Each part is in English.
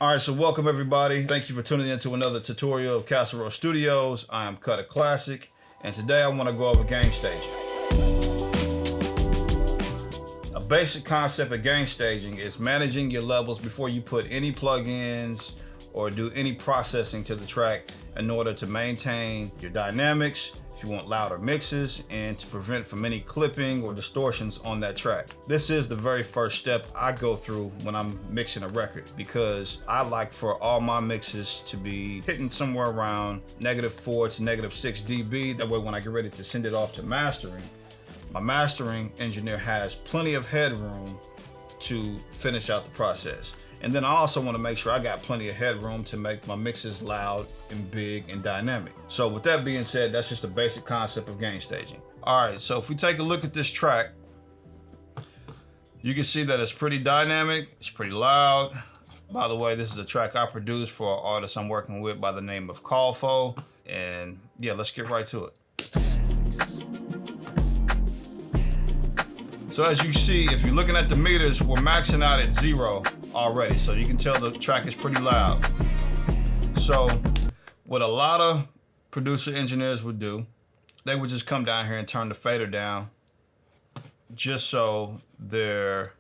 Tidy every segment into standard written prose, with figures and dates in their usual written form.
All right, so welcome everybody. Thank you for tuning in to another tutorial of K.A.L.F.O Studios. I am Cutta Classic, and today I want to go over gain staging. A basic concept of gain staging is managing your levels before you put any plugins or do any processing to the track in order to maintain your dynamics, if you want louder mixes, and to prevent from any clipping or distortions on that track. This is the very first step I go through when I'm mixing a record, because I like for all my mixes to be hitting somewhere around -4 to -6 dB. That way when I get ready to send it off to mastering, my mastering engineer has plenty of headroom to finish out the process. And then I also want to make sure I got plenty of headroom to make my mixes loud and big and dynamic. So with that being said, that's just a basic concept of gain staging. All right, so if we take a look at this track, you can see that it's pretty dynamic, it's pretty loud. By the way, this is a track I produced for an artist I'm working with by the name of K.A.L.F.O. And yeah, let's get right to it. So as you see, if you're looking at the meters, we're maxing out at 0 already. So you can tell the track is pretty loud. So what a lot of producer engineers would do, they would just come down here and turn the fader down just so their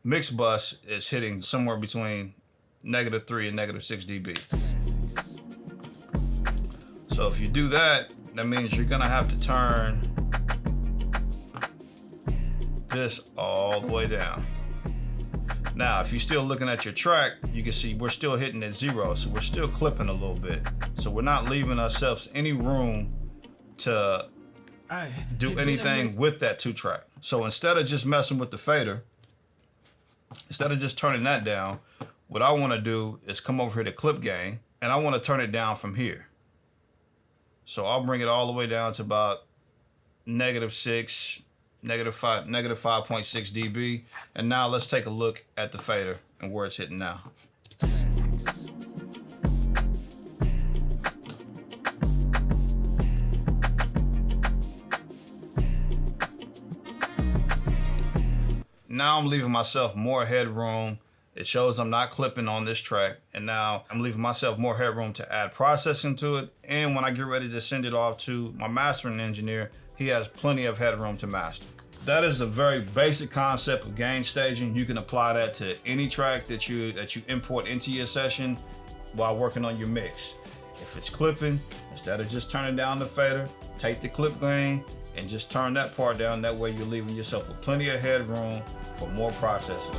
mix bus is hitting somewhere between -3 and -6 dB. So if you do that, that means you're gonna have to turn this all the way down. Now, if you're still looking at your track, you can see we're still hitting at 0, so we're still clipping a little bit. So we're not leaving ourselves any room to do anything with that 2-track. So instead of just messing with the fader, instead of just turning that down, what I want to do is come over here to clip gain, and I want to turn it down from here. So I'll bring it all the way down to about -6, -5.6 dB. And now let's take a look at the fader and where it's hitting now. Now I'm leaving myself more headroom. It shows I'm not clipping on this track. And now I'm leaving myself more headroom to add processing to it. And when I get ready to send it off to my mastering engineer, he has plenty of headroom to master. That is a very basic concept of gain staging. You can apply that to any track that you import into your session while working on your mix. If it's clipping, instead of just turning down the fader, take the clip gain and just turn that part down. That way you're leaving yourself with plenty of headroom for more processing.